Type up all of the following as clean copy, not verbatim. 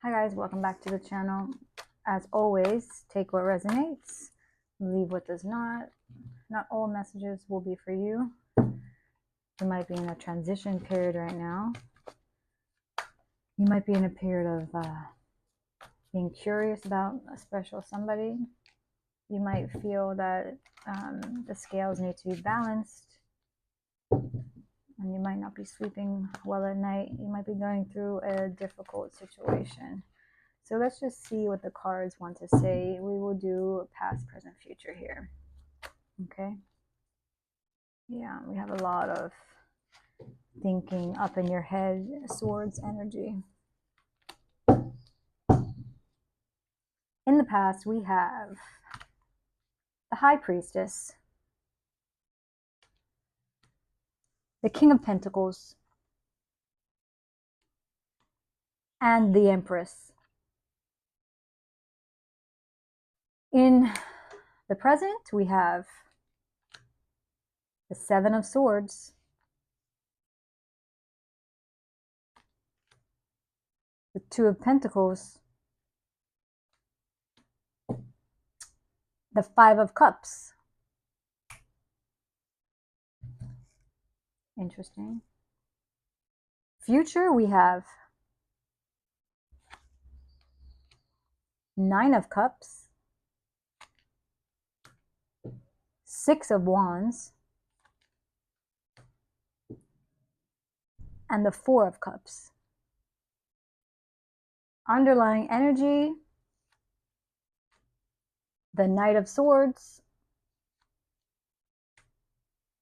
Hi guys, welcome back to the channel. As always, take what resonates, leave what does not. Not all messages will be for you. You might be in a transition period right now. You might be in a period of being curious about a special somebody. You might feel that the scales need to be balanced, and you might not be sleeping well at night. You might be going through a difficult situation. So let's just see what the cards want to say. We will do past, present, future here. Okay. Yeah, we have a lot of thinking up in your head, swords energy. In the past, we have the High Priestess, the King of Pentacles, and the Empress. In the present, we have the Seven of Swords, the Two of Pentacles, the Five of Cups. Interesting. Future, we have Nine of Cups, Six of Wands, and the Four of Cups. Underlying energy, the Knight of Swords,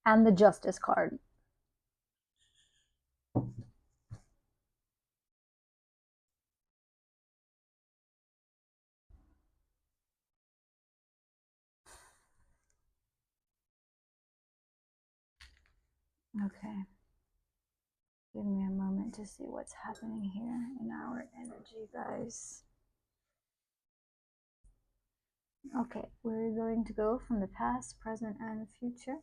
and the Justice card. Okay. Give me a moment to see what's happening here in our energy, guys. Okay, we're going to go from the past, present, and future.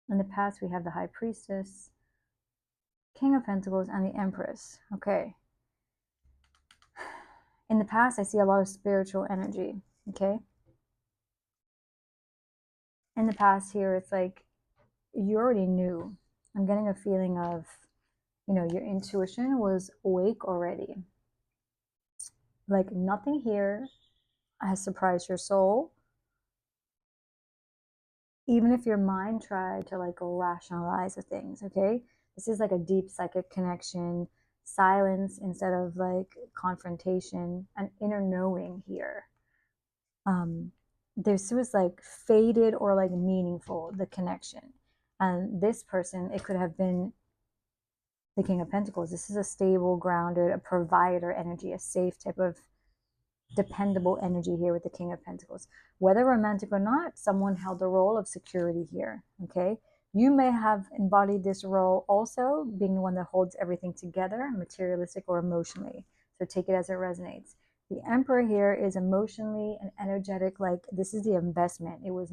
In the past, we have the High Priestess, King of Pentacles, and the Empress. Okay. In the past, I see a lot of spiritual energy. Okay. In the past here, it's like you already knew. I'm getting a feeling of, your intuition was awake already. Like nothing here has surprised your soul. Even if your mind tried to like rationalize the things, okay? This is like a deep psychic connection, silence instead of like confrontation, an inner knowing here. This was like faded or like meaningful, the connection. And this person, it could have been the King of Pentacles. This is a stable, grounded, a provider energy, a safe type of dependable energy here with the King of Pentacles. Whether romantic or not, someone held the role of security here, okay? You may have embodied this role also, being the one that holds everything together, materialistic or emotionally. So take it as it resonates. The Emperor here is emotionally and energetic, like this is the investment. It was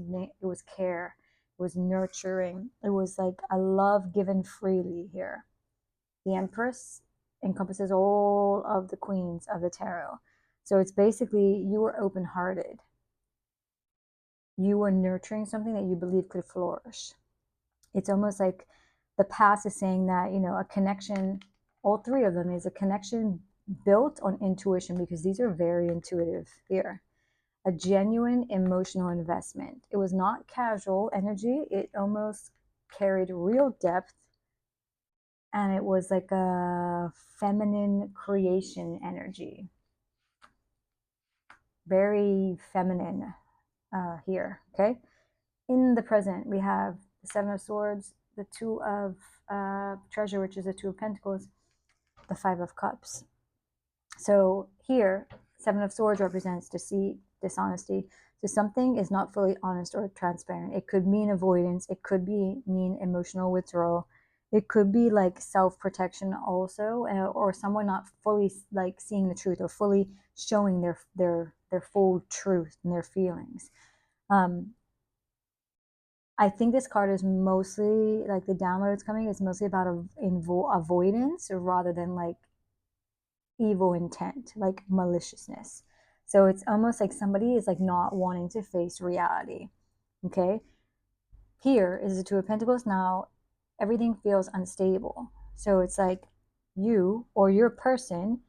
care, it was nurturing, it was like a love given freely here. The Empress encompasses all of the queens of the tarot. So it's basically you were open-hearted. You were nurturing something that you believe could flourish. It's almost like the past is saying that, a connection, all three of them is a connection built on intuition, because these are very intuitive here. A genuine emotional investment. It was not casual energy. It almost carried real depth, and it was like a feminine creation energy. Very feminine here, okay? In the present, we have the Seven of Swords, the Two of Treasure, which is the Two of Pentacles, the Five of Cups. So here, Seven of Swords represents deceit, dishonesty. So something is not fully honest or transparent. It could mean avoidance. It could mean emotional withdrawal. It could be like self-protection also, or someone not fully like seeing the truth or fully showing their full truth and their feelings. I think this card is mostly like the downloads coming is mostly about avoidance rather than like, evil intent, like maliciousness. So it's almost like somebody is like not wanting to face reality. Okay. Here is the Two of Pentacles. Now everything feels unstable. So it's like you or your person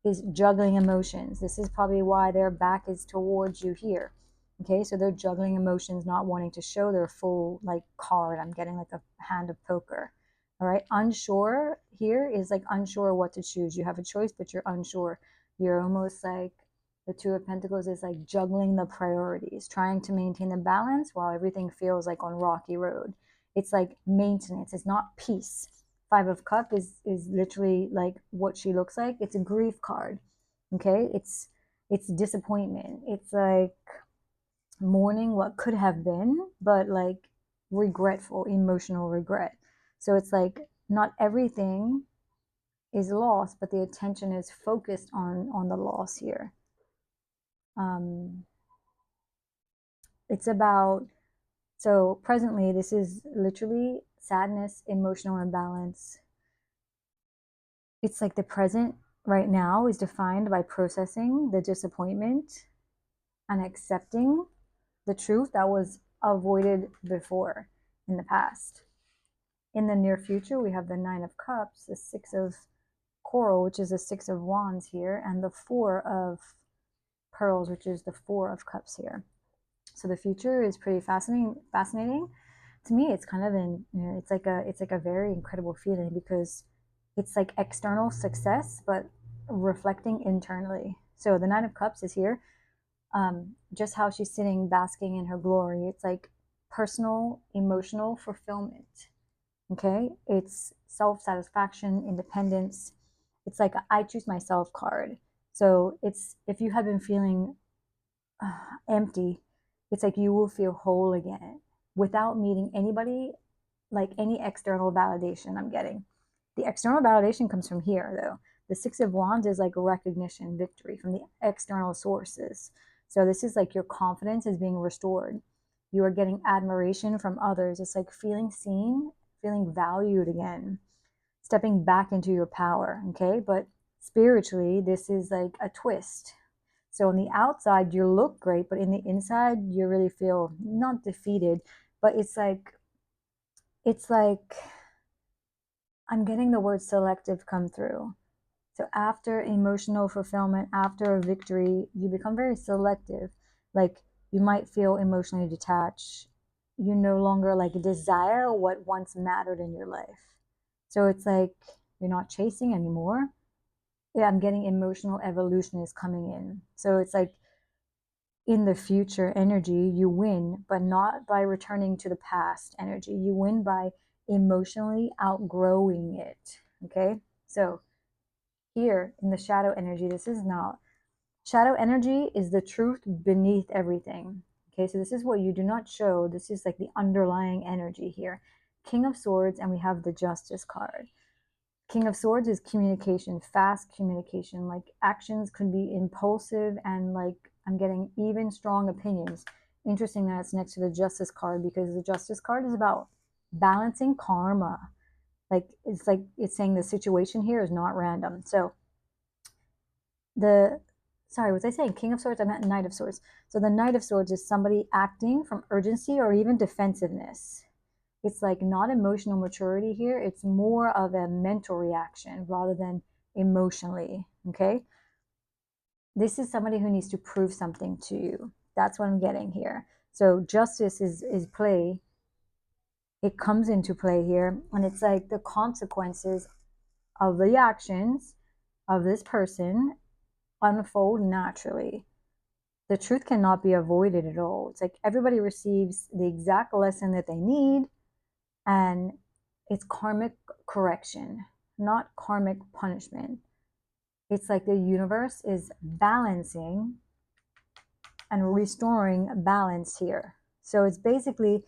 is juggling emotions. This is probably why their back is towards you here. Okay, so they're juggling emotions, not wanting to show their full like card. I'm getting like a hand of poker. All right, unsure here is like unsure what to choose. You have a choice, but you're unsure. You're almost like the Two of Pentacles is like juggling the priorities, trying to maintain the balance while everything feels like on rocky road. It's like maintenance. It's not peace. Five of Cup is literally like what she looks like. It's a grief card. Okay, it's disappointment. It's like mourning what could have been, but like regretful, emotional regret. So it's like not everything is lost, but the attention is focused on the loss here. It's about, so presently this is literally sadness, emotional imbalance. It's like the present right now is defined by processing the disappointment and accepting the truth that was avoided before in the past. In the near future, we have the Nine of Cups, the Six of Coral, which is the Six of Wands here, and the Four of Pearls, which is the Four of Cups here. So the future is pretty fascinating. To me, it's kind of it's like a very incredible feeling, because it's like external success, but reflecting internally. So the Nine of Cups is here. Just how she's sitting basking in her glory. It's like personal, emotional fulfillment. Okay, it's self-satisfaction, independence. It's like a I choose myself card. So it's, if you have been feeling empty, it's like you will feel whole again without meeting anybody, like any external validation. I'm getting the external validation comes from here though. The Six of Wands is like recognition, victory from the external sources. So this is like your confidence is being restored. You are getting admiration from others. It's like feeling seen, feeling valued again, stepping back into your power. Okay, but spiritually this is like a twist. So on the outside you look great, but in the inside you really feel not defeated, but it's like I'm getting the word selective come through. So after emotional fulfillment, after a victory, you become very selective. Like you might feel emotionally detached. You no longer like desire what once mattered in your life. So it's like you're not chasing anymore. Yeah, I'm getting emotional evolution is coming in. So it's like in the future energy, you win, but not by returning to the past energy. You win by emotionally outgrowing it. Okay. So here in the shadow energy, this is not, shadow energy is the truth beneath everything. Okay. So this is what you do not show. This is like the underlying energy here. King of Swords, and we have the Justice card. King of Swords is communication, fast communication. Like actions could be impulsive, and like I'm getting even strong opinions. Interesting that it's next to the Justice card, because the Justice card is about balancing karma. Like it's saying the situation here is not random. So the, sorry, was I saying King of Swords? I meant Knight of Swords. So the Knight of Swords is somebody acting from urgency or even defensiveness. It's like not emotional maturity here. It's more of a mental reaction rather than emotionally. Okay. This is somebody who needs to prove something to you. That's what I'm getting here. So justice is play. It comes into play here. And it's like the consequences of the actions of this person unfold naturally. The truth cannot be avoided at all. It's like everybody receives the exact lesson that they need, and it's karmic correction, not karmic punishment. It's like the universe is balancing and restoring balance here. So it's basically,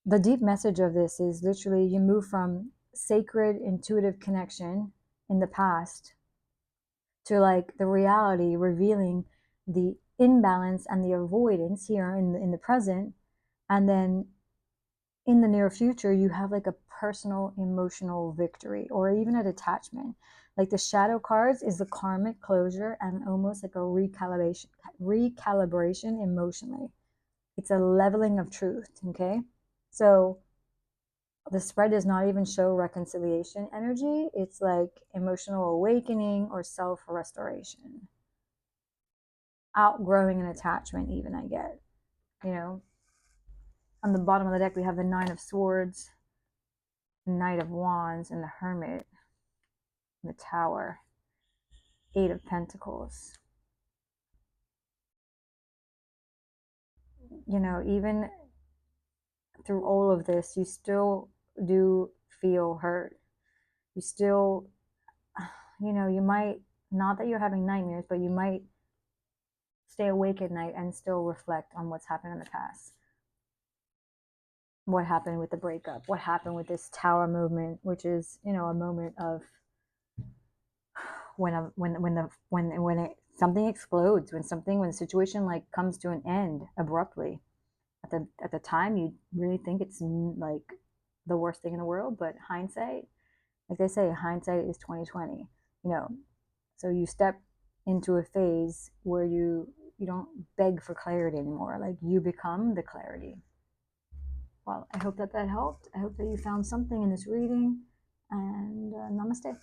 the deep message of this is literally you move from sacred intuitive connection in the past to like the reality revealing the imbalance and the avoidance here in the present. And then in the near future, you have like a personal emotional victory or even a detachment. Like the shadow cards is the karmic closure and almost like a recalibration emotionally. It's a leveling of truth, okay? So the spread does not even show reconciliation energy. It's like emotional awakening or self restoration, outgrowing an attachment, even, I get. You know, on the bottom of the deck, we have the Nine of Swords, Knight of Wands, and the Hermit, and the Tower, Eight of Pentacles. You know, even through all of this, you still do feel hurt. You still, you know, you might, not that you're having nightmares, but you might stay awake at night and still reflect on what's happened in the past. What happened with the breakup? What happened with this tower movement, which is, you know, a moment of when something explodes, when the situation like comes to an end abruptly. At the time, you really think it's like the worst thing in the world, but hindsight, like they say, hindsight is 2020. You know, so you step into a phase where you don't beg for clarity anymore. Like you become the clarity. Well, I hope that helped. I hope that you found something in this reading, and namaste.